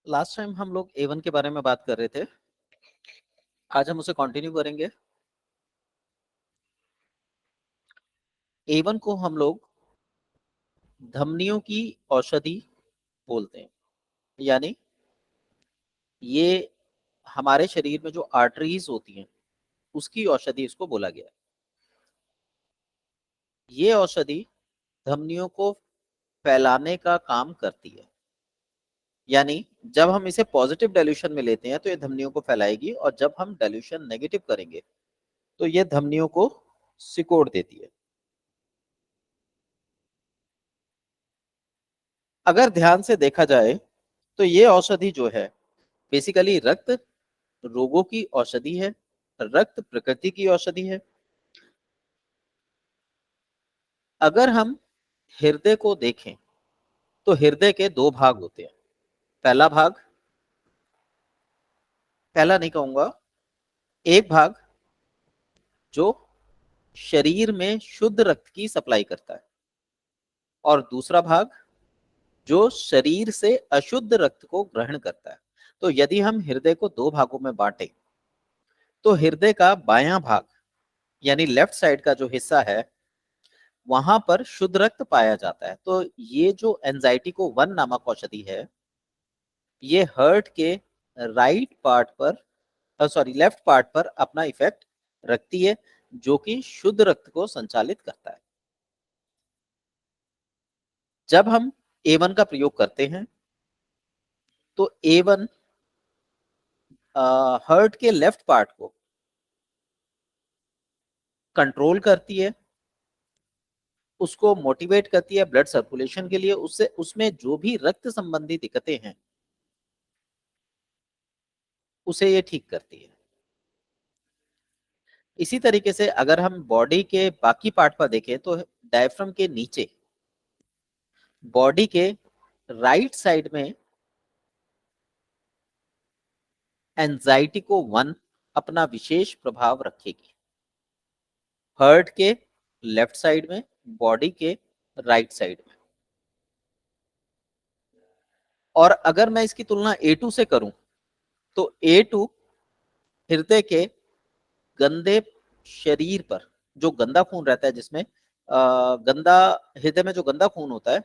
Last time हम लोग A1 के बारे में बात कर रहे थे। आज हम उसे कंटिन्यू करेंगे। A1 को हम लोग धमनियों की औषधि बोलते हैं, यानी ये हमारे शरीर में जो आर्टरीज होती हैं उसकी औषधि इसको बोला गया है। ये औषधि धमनियों को फैलाने का काम करती है, यानी जब हम इसे पॉजिटिव डाइल्यूशन में लेते हैं तो ये धमनियों को फैलाएगी, और जब हम डाइल्यूशन नेगेटिव करेंगे तो ये धमनियों को सिकोड़ देती है। अगर ध्यान से देखा जाए तो ये औषधि जो है बेसिकली रक्त रोगों की औषधि है, रक्त प्रकृति की औषधि है। अगर हम हृदय को देखें तो हृदय के दो भाग होते हैं। पहला भाग, पहला नहीं कहूंगा, एक भाग जो शरीर में शुद्ध रक्त की सप्लाई करता है, और दूसरा भाग जो शरीर से अशुद्ध रक्त को ग्रहण करता है। तो यदि हम हृदय को दो भागों में बांटे तो हृदय का बायां भाग यानी लेफ्ट साइड का जो हिस्सा है वहां पर शुद्ध रक्त पाया जाता है। तो ये जो एंजाइटी को वन नामक औषधि है, ये हर्ट के राइट पार्ट पर, सॉरी लेफ्ट पार्ट पर अपना इफेक्ट रखती है, जो कि शुद्ध रक्त को संचालित करता है। जब हम A1 का प्रयोग करते हैं तो A1 हर्ट के लेफ्ट पार्ट को कंट्रोल करती है, उसको मोटिवेट करती है ब्लड सर्कुलेशन के लिए, उससे उसमें जो भी रक्त संबंधी दिक्कतें हैं उसे ये ठीक करती है। इसी तरीके से अगर हम बॉडी के बाकी पार्ट पर देखें तो डायफ्राम के नीचे बॉडी के राइट साइड में एंजाइटी को वन अपना विशेष प्रभाव रखेगी, हर्ट के लेफ्ट साइड में, बॉडी के राइट साइड में। और अगर मैं इसकी तुलना A2 से करूं तो A2 हृदय के गंदे शरीर पर, जो गंदा खून रहता है, जिसमें गंदा हृदय में जो गंदा खून होता है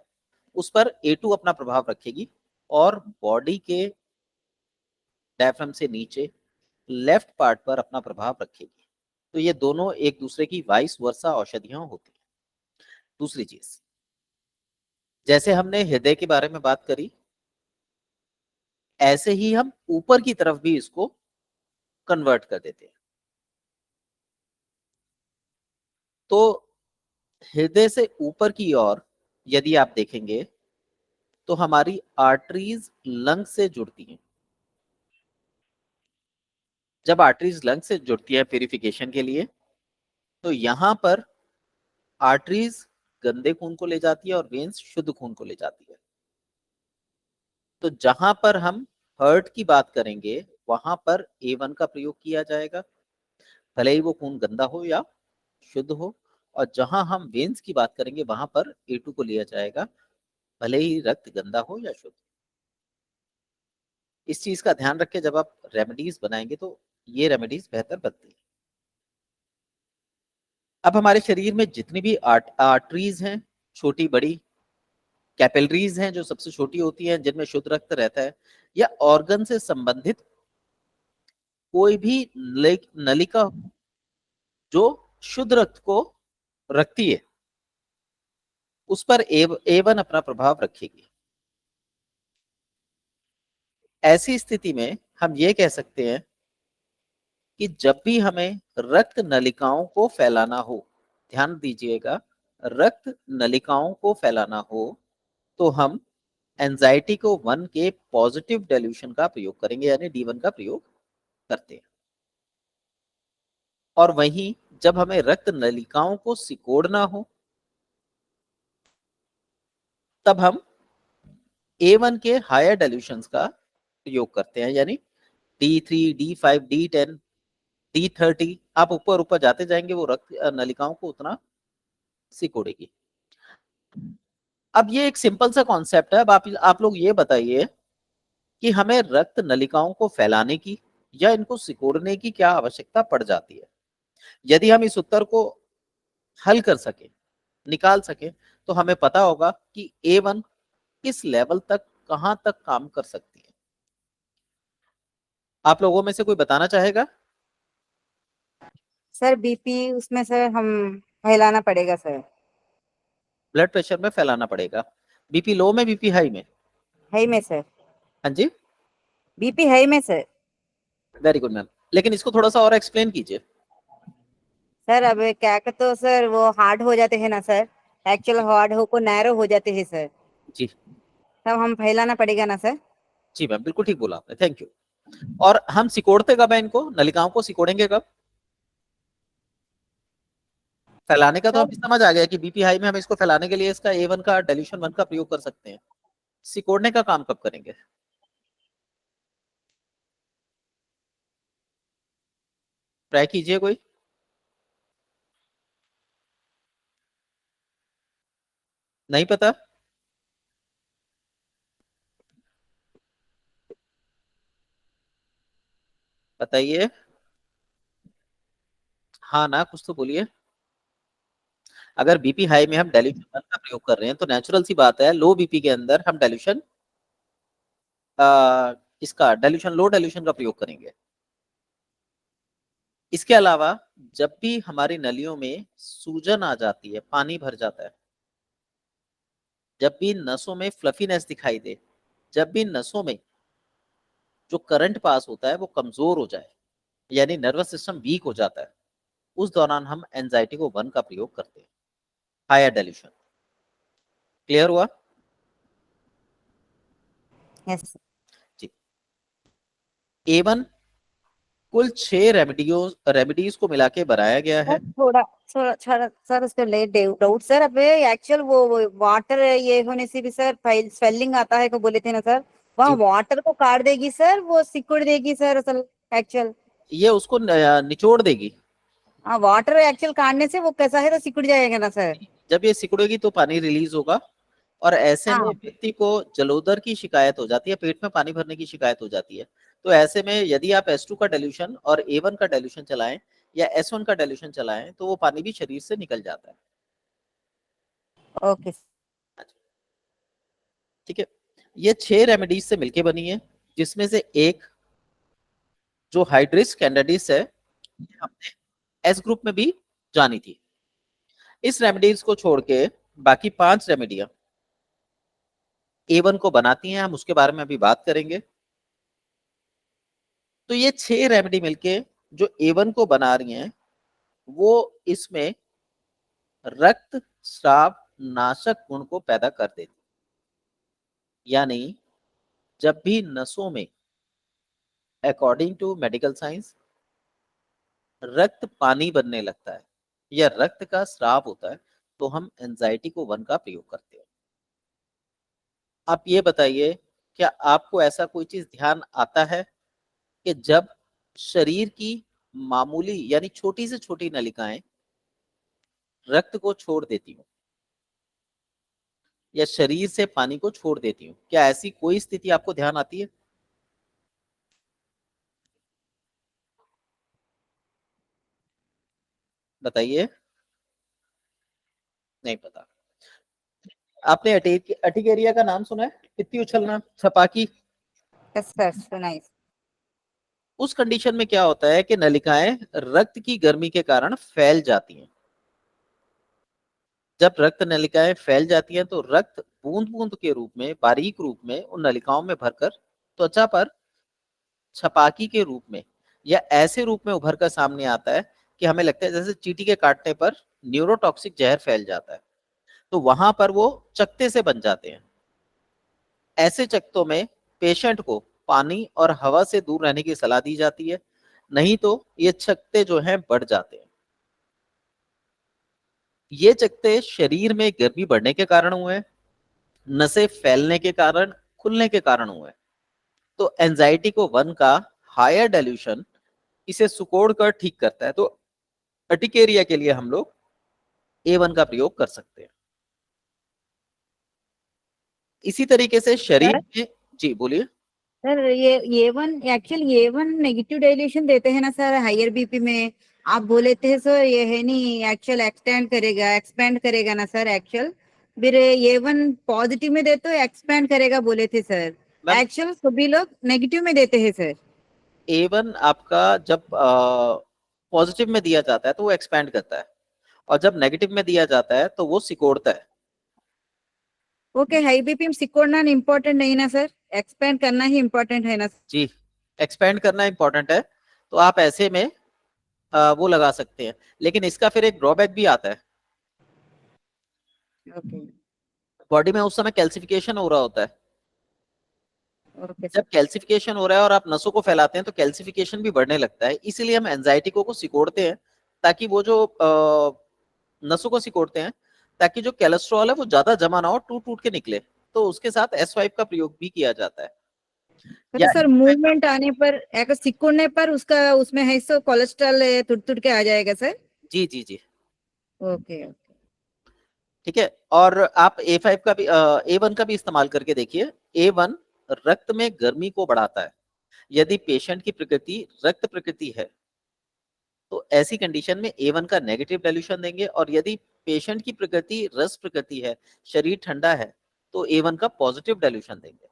उस पर A2 अपना प्रभाव रखेगी, और बॉडी के डायफ्राम से नीचे लेफ्ट पार्ट पर अपना प्रभाव रखेगी। तो ये दोनों एक दूसरे की वाइस वर्सा औषधियां होती हैं। दूसरी चीज, जैसे हमने हृदय के बारे में बात करी, ऐसे ही हम ऊपर की तरफ भी इसको कन्वर्ट कर देते हैं। तो हृदय से ऊपर की ओर यदि आप देखेंगे तो हमारी आर्टरीज लंग से जुड़ती हैं। जब आर्टरीज लंग से जुड़ती है प्यूरिफिकेशन के लिए, तो यहां पर आर्टरीज गंदे खून को ले जाती है और वेन्स शुद्ध खून को ले जाती है। तो जहां पर हम हर्ट की बात करेंगे वहां पर A1 का प्रयोग किया जाएगा, भले ही वो खून गंदा हो या शुद्ध हो। और जहां हम वेन्स की बात करेंगे वहां पर A2 को लिया जाएगा, भले ही रक्त गंदा हो या शुद्ध। इस चीज का ध्यान रखें, जब आप रेमेडीज बनाएंगे तो ये रेमेडीज बेहतर बनती है। अब हमारे शरीर में जितनी भी आर्टरीज हैं, छोटी बड़ी, कैपिलरीज हैं जो सबसे छोटी होती हैं जिनमें शुद्ध रक्त रहता है, या ऑर्गन से संबंधित कोई भी नलिका जो शुद्ध रक्त को रखती है, उस पर A1 अपना प्रभाव रखेगी। ऐसी स्थिति में हम ये कह सकते हैं कि जब भी हमें रक्त नलिकाओं को फैलाना हो, ध्यान दीजिएगा, रक्त नलिकाओं को फैलाना हो, तो हम एंजाइटी को वन के पॉजिटिव डाइल्यूशन का प्रयोग करेंगे, यानी D1 का प्रयोग करते हैं। और वहीं जब हमें रक्त नलिकाओं को सिकोड़ना हो तब हम A1 के हायर डाइल्यूशन का प्रयोग करते हैं, यानी D3, D5, D10, D30। आप ऊपर ऊपर जाते जाएंगे वो रक्त नलिकाओं को उतना सिकोड़ेगी। अब ये एक सिंपल सा कॉन्सेप्ट है। अब आप लोग ये बताइए कि हमें रक्त नलिकाओं को फैलाने की या इनको सिकोड़ने की क्या आवश्यकता पड़ जाती है। यदि हम इस उत्तर को हल कर सके, निकाल सके, तो हमें पता होगा कि A1 किस लेवल तक, कहां तक काम कर सकती है। आप लोगों में से कोई बताना चाहेगा? सर बीपी उसमें सर हम फैलाना पड़ेगा सर। ब्लड प्रेशर में फैलाना पड़ेगा। बीपी लो में, बीपी हाई में? हाई में सर। हाँ जी, बीपी हाई में सर। Very good ma'am. लेकिन इसको थोड़ा सा और एक्सप्लेन कीजिए। सर अब क्या कहते हो सर, वो हार्ड हो जाते हैं ना सर, एक्चुअल हार्ड हो को नैरो हो जाते हैं सर, जी तब हम फैलाना पड़ेगा ना सर। जी मैम, बिल्कुल ठीक बोला आपने, थैंक यू। और हम सिकोड़ते कब है इनको, नलिकाओं को सिकोड़ेंगे कब? फैलाने का तो सर हमें समझ आ गया कि बीपी हाई में हम इसको फैलाने के लिए इसका A1 का डाइल्यूशन 1 का प्रयोग कर सकते हैं। सिकोड़ने का काम कब करेंगे? ट्राई कीजिए कोई। नहीं पता? बताइए। हाँ ना, कुछ तो बोलिए। अगर बीपी हाई में हम डाइल्यूशन 1 का प्रयोग कर रहे हैं तो नेचुरल सी बात है, लो बीपी के अंदर हम डाइल्यूशन, इसका डाइल्यूशन, लो डाइल्यूशन का प्रयोग करेंगे। इसके अलावा जब भी हमारी नलियों में सूजन आ जाती है, पानी भर जाता है, जब भी नसों में फ्लफीनेस दिखाई दे, जब भी नसों में जो करंट पास होता है वो कमजोर हो जाए, यानी नर्वस सिस्टम वीक हो जाता है, उस दौरान हम एंजाइटी को 1 का प्रयोग करते हैं, हायर डाइल्यूशन। क्लियर हुआ? यस जी। A1 कुल 6 रेमेडीज को मिला के बनाया गया सर, है। थोड़ा थोड़ा थोड़ा सर उसका ले डाउट सर, अब एक्चुअल वो वाटर ये होने से भी सर स्वेलिंग आता है को बोले थे ना सर, वहाँ जी, वाटर को काट देगी सर, वो सिकुड़ देगी सर असल एक्चुअल। ये उसको निचोड़ देगी। हाँ वाटर एक्चुअल काटने से वो कैसा है तो सिकुड़ जाएगा ना सर। जब ये सिकुड़ेगी तो पानी रिलीज होगा, और ऐसे में हाँ व्यक्ति को जलोदर की शिकायत हो जाती है, पेट में पानी भरने की शिकायत हो जाती है। तो ऐसे में यदि आप S2 का डाइल्यूशन और A1 का डाइल्यूशन चलाएं या S1 का डाइल्यूशन चलाएं तो वो पानी भी शरीर से निकल जाता है। ओके। ठीक है। ये 6 रेमेडीज से मिलके बनी है, जिसमें से एक जो हाइड्रिस कैंडिडिस है, ये हमने एस ग्रुप में भी जानी थी। इस रेमेडीज को छोड़ के बाकी 5 रेमेडियां A1 को बनाती हैं, हम उसके बारे में अभी बात करेंगे। तो ये 6 रेमेडी मिलके जो A1 को बना रही हैं, वो इसमें रक्त स्राव नाशक गुण को पैदा कर देती, यानी जब भी नसों में, अकॉर्डिंग टू मेडिकल साइंस, रक्त पानी बनने लगता है या रक्त का स्राव होता है, तो हम एंजाइटी को 1 का प्रयोग करते हैं। आप ये बताइए, क्या आपको ऐसा कोई चीज ध्यान आता है कि जब शरीर की मामूली यानी छोटी से छोटी नलिकाएं रक्त को छोड़ देती हूँ या शरीर से पानी को छोड़ देती हूँ, क्या ऐसी कोई स्थिति आपको ध्यान आती है? बताइए। नहीं पता। आपने अटिकेरिया का नाम सुना है, पित्ती उछलना, छपाकी? यस सर सुनाइए। उस कंडीशन में क्या होता है कि नलिकाएं रक्त की गर्मी के कारण फैल जाती हैं। जब रक्त नलिकाएं फैल जाती हैं तो रक्त बूंद बूंद के रूप में, बारीक रूप में उन नलिकाओं में भरकर त्वचा पर छपाकी के रूप में या ऐसे रूप में उभर कर सामने आता है कि हमें लगता है जैसे चींटी के काटने पर न्यूरोटॉक्सिक जहर फैल जाता है, तो वहां पर वो चकते से बन जाते हैं। ऐसे चकत्तों में पेशेंट को पानी और हवा से दूर रहने की सलाह दी जाती है, नहीं तो ये चकत्ते जो हैं बढ़ जाते हैं। ये चकत्ते शरीर में गर्मी बढ़ने के कारण हुए हैं, नसें फैलने के कारण, खुलने के कारण हुए हैं। तो एंजाइटी को 1 का हायर डाइल्यूशन इसे सुकोड़ कर ठीक करता है। तो अर्टिकेरिया के लिए हम लोग A1 का प्रयोग कर सकते हैं। इसी तरीके से शरीर सर में, जी बोलिए। सर ये वन एक्चुअल ये वन नेगेटिव डायल्यूशन देते हैं ना सर हायर बीपी में। आप बोले थे सर ये है नहीं एक्चुअल एक्सपेंड करेगा ना सर एक्चुअल। फिर ये वन पॉजिटिव में दे तो एक्सपेंड करेगा बोले थे सर। मैम एक्चुअल सभी लोग नेगेटिव में देते हैं सर। A1 आपका जब पॉजिटिव में दिया जाता है तो वो एक्सपैंड करता है, और जब नेगेटिव में दिया जाता है तो वो सिकोड़ता है। ओके हाई बीपी में सिकोड़ना इम्पोर्टेंट नहीं ना सर, एक्सपेंड करना ही इम्पोर्टेंट है ना। जी, एक्सपेंड करना इंपॉर्टेंट है, तो आप ऐसे में वो लगा सकते हैं। लेकिन इसका फिर एक ड्रॉबैक भी आता है, ओके बॉडी में उस समय कैल्सिफिकेशन हो रहा होता है। Okay sir. जब कैल्सिफिकेशन हो रहा है और आप नसों को फैलाते हैं तो कैल्सिफिकेशन भी बढ़ने लगता है, इसीलिए हम एंजाइटी को सिकोड़ते हैं, ताकि वो जो नसों को सिकोड़ते हैं ताकि जो कोलेस्ट्रॉल है वो ज्यादा जमा ना हो, टूट टूट के निकले। तो उसके साथ S5 का प्रयोग भी किया जाता है। तो या सर मूवमेंट आने पर अगर सिकुड़ने पर उसका उसमें है सो कोलेस्ट्रॉल तुड़ तुड़ के आ जाएगा सर। जी जी जी, ओके ओके। ठीक है। और आप A5 का भी A1 का भी इस्तेमाल करके देखिए। A1 रक्त में गर्मी को बढ़ाता है। यदि पेशेंट की प्रकृति रक्त प्रकृति है तो ऐसी कंडीशन में A1 का नेगेटिव डाइल्यूशन देंगे, और यदि पेशेंट की प्रकृति रस प्रकृति है, शरीर ठंडा है, तो A1 का पॉजिटिव डाइल्यूशन देंगे।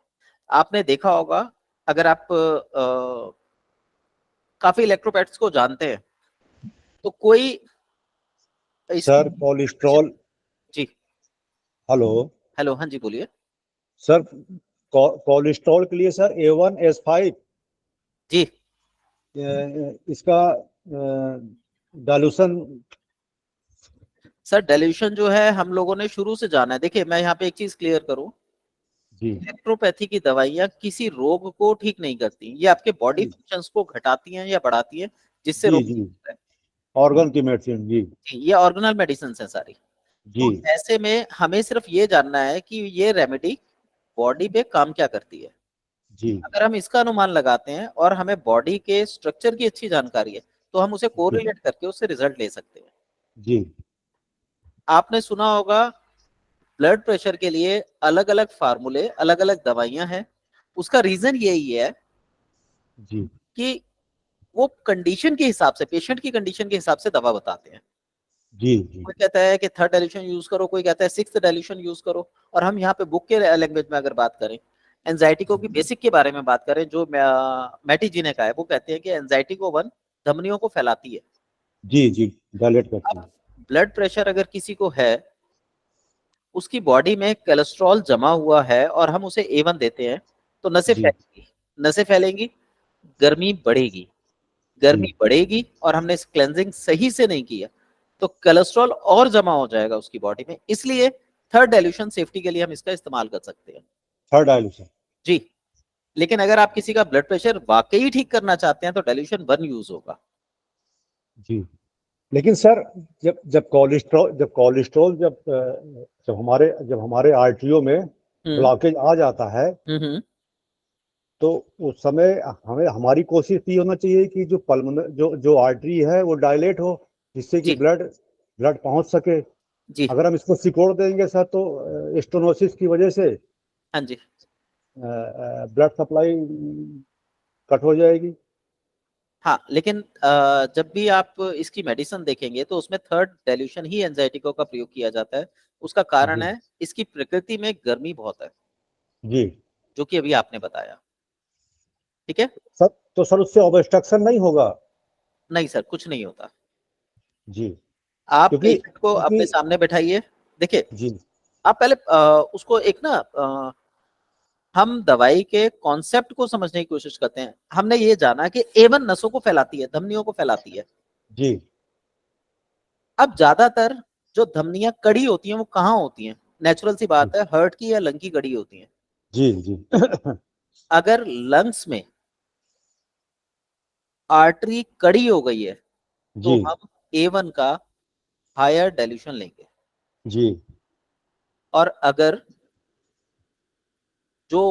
आपने देखा होगा, अगर आप काफी इलेक्ट्रोपैट्स को जानते हैं तो कोई सर इसकी कोलेस्ट्रॉल। जी, हेलो हेलो, हाँ जी बोलिए। सर, कोलेस्ट्रॉल के लिए सर A1S5 जी इसका डाइल्यूशन। सर, डाइल्यूशन जो है हम लोगों ने शुरू से जाना है। देखिए मैं यहाँ पे एक चीज क्लियर करूं, जी इलेक्ट्रोपैथी की दवाइयां किसी रोग को ठीक नहीं करती, ये आपके बॉडी जी फंक्शंस को घटाती हैं या बढ़ाती हैं, जिससे जी रोग जी होता है। ऑर्गन की मेडिसिन। जी ये ऑर्गेनल मेडिसिन है सारी। जी तो ऐसे में हमें सिर्फ ये जानना है कि ये रेमेडी बॉडी पे काम क्या करती है। जी अगर हम इसका अनुमान लगाते हैं और हमें बॉडी के स्ट्रक्चर की अच्छी जानकारी है, तो हम उसे जी कोरिलेट करके उससे रिजल्ट ले सकते हैं। जी आपने सुना होगा ब्लड प्रेशर के लिए अलग अलग फार्मूले, अलग अलग दवाइयां हैं। उसका रीजन यही है जी कि वो कंडीशन के हिसाब से, पेशेंट की कंडीशन के हिसाब से दवा बताते हैं। जी जी कोई कहता है कि थर्ड डाइल्यूशन यूज करो, कोई कहता है सिक्स्थ डाइल्यूशन यूज करो। और हम यहाँ पे बुक के लैंग्वेज में अगर बात करें, एंजाइटी को भी बेसिक के बारे में बात करें, जो मैटी जी ने कहा है, वो कहते हैं कि एंजाइटी को वन धमनियों को फैलाती है। जी जी डायलेट करती अब है। ब्लड प्रेशर अगर किसी को है, उसकी बॉडी में कोलेस्ट्रॉल जमा हुआ है और हम उसे A1 देते हैं, तो नसें जी फैलेंगी, नसें फैलेंगी, गर्मी बढ़ेगी, जी गर्मी बढ़ेगी, और हमने क्लेंजिंग सही से नहीं किया तो कोलेस्ट्रॉल और जमा हो जाएगा उसकी बॉडी में। इसलिए थर्ड डाइल्यूशन सेफ्टी के लिए हम इसका इस्तेमाल कर सकते हैं। Third dilution. जी, लेकिन अगर आप किसी का ब्लड प्रेशर वाकई ठीक करना चाहते हैं तो डाइल्यूशन 1 यूज होगा। जी लेकिन सर, जब हमारे आर्टरियों में हम्म ब्लॉकेज आ जाता है, हम्म तो उस समय हमें हमारी कोशिश ये होना चाहिए कि जो पल्मोनर जो जो आर्टरी है वो डायलेट हो, जिससे कि जी ब्लड ब्लड पहुंच सके। जी, अगर हम इसको सिकोड़ देंगे सर, तो स्टेनोसिस की वजह से हाँ जी, ब्लड सप्लाई कट हो जाएगी। हाँ। लेकिन जब भी आप इसकी मेडिसिन देखेंगे तो उसमें थर्ड डाइल्यूशन ही एंजाइटिको का प्रयोग किया जाता है। उसका कारण जी है इसकी प्रकृति में गर्मी बहुत है, जी जो कि अभी आपने बताया। ठीक है। सर, तो सर उससे ऑब्स्ट्रक्शन नहीं होगा? नहीं सर, कुछ नहीं होता। जी आप क्योंकि पेशेंट को क्योंकि अपने सामने बैठाइए। देखिए, जी आप पहले उसको एक ना हम दवाई के कॉन्सेप्ट को समझने की कोशिश करते हैं। हमने ये जाना कि A1 नसों को फैलाती है, धमनियों को फैलाती है। जी अब ज्यादातर जो धमनियां कड़ी होती हैं वो कहाँ होती हैं? नेचुरल सी बात है, हार्ट की या लंग की कड़ी होती हैं। जी जी अगर लंग्स में आर्टरी कड़ी हो गई है तो जी हम A1 का हायर डाइल्यूशन लेंगे। जी और अगर जो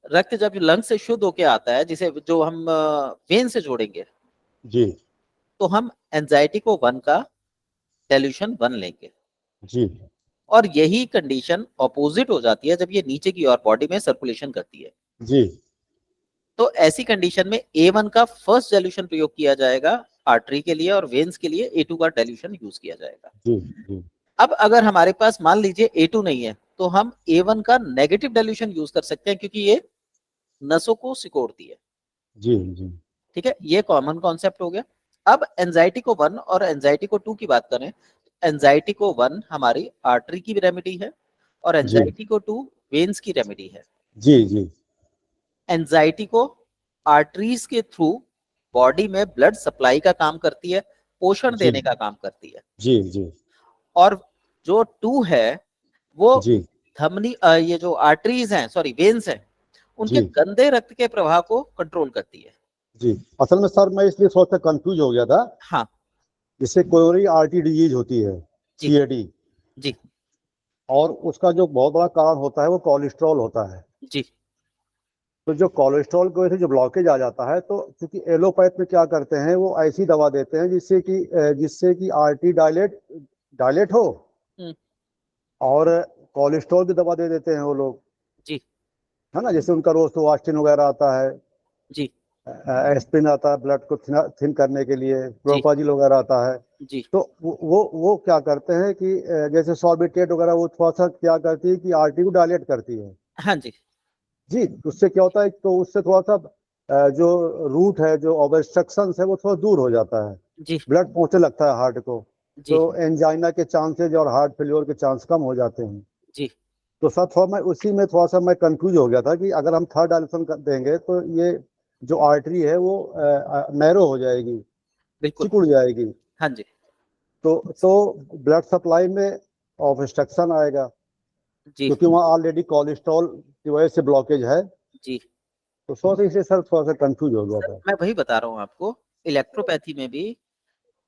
रक्त जब लंग से शुद्ध होके आता है, जिसे जो हम वेन से जोड़ेंगे, जी तो हम एंजाइटी को 1 का डाइल्यूशन 1 लेंगे। जी और यही कंडीशन ऑपोजिट हो जाती है जब ये नीचे की ओर बॉडी में सर्कुलेशन करती है। जी तो ऐसी कंडीशन में A1 का फर्स्ट डाइल्यूशन प्रयोग किया जाएगा आर्टरी के लिए, और वेन्स के लिए A2 का डाइल्यूशन यूज किया जाएगा। जी जी अब अगर हमारे पास मान लीजिए A2 नहीं है, तो हम A1 का नेगेटिव डाइल्यूशन यूज कर सकते हैं, क्योंकि ये नसों को सिकोड़ती है। जी जी ठीक है, ये कॉमन कॉन्सेप्ट हो गया। अब एंजाइटी को 1 और एंजाइटी को 2 की बात करें, एंजाइटी को 1 हमारी आर्टरी की रेमेडी है, और जी एंजाइटी को 2 वेन्स की रेमेडी है। जी जी एंजाइटी को आर्टरीज के थ्रू बॉडी में ब्लड सप्लाई का काम करती है, पोषण जी देने का काम करती है। जी जी और जो 2 है वो जी धमनी ये जो आर्टरीज हैं, सॉरी वेन्स हैं, उनके जी गंदे रक्त के प्रवाह को कंट्रोल करती है। जी। असल में सर मैं इसलिए थोड़ा सा कंफ्यूज हो गया था, हाँ जिससे कोरोनरी आर्टरी डिजीज होती है, जी सीएडी, जी और उसका जो बहुत बड़ा कारण होता है वो कोलेस्ट्रॉल होता है। जी तो जो कोलेस्ट्रॉल की वजह से जो ब्लॉकेज आ जाता है, तो क्योंकि एलोपैथ में क्या करते हैं, वो ऐसी दवा देते हैं जिससे कि आर्टरी डायलेट हो, हम्म, और कोलेस्ट्रॉल की दवा दे देते हैं वो लोग, जी है ना। जैसे उनका रोस्टोवास्टिन वगैरह आता है, जी एस्पिरिन आता है ब्लड को थिन करने के लिए, जी प्रोपाजिल वगैरह आता है। जी तो वो क्या करते हैं कि जैसे सॉर्बिट्रेट वगैरह, वो थोड़ा सा क्या करती है कि आर्टरी को डायलेट करती है। हाँ जी जी, उससे क्या होता है, तो उससे थोड़ा सा जो रूट है, जो ऑब्स्ट्रक्शन है, वो थोड़ा दूर हो जाता है, जी ब्लड पहुंचने लगता है हार्ट को, जी तो एंजाइना के चांसेज और हार्ट फेल्योर के चांस कम हो जाते हैं। जी तो सर थोड़ा मैं उसी में थोड़ा सा मैं कंफ्यूज हो गया था कि अगर हम थर्ड डायल्यूशन देंगे तो ये जो आर्टरी है वो नैरो हो जाएगी, बिल्कुल। सिकुड़ जाएगी, हाँ जी तो ब्लड सप्लाई में ऑब्स्ट्रक्शन आएगा, जी क्योंकि वहाँ ऑलरेडी कोलेस्ट्रॉल की वजह से ब्लॉकेज है। जी तो सोच इसलिए सर थोड़ा सा कंफ्यूज हो गया सर, था। मैं वही बता रहा हूँ आपको, इलेक्ट्रोपैथी में भी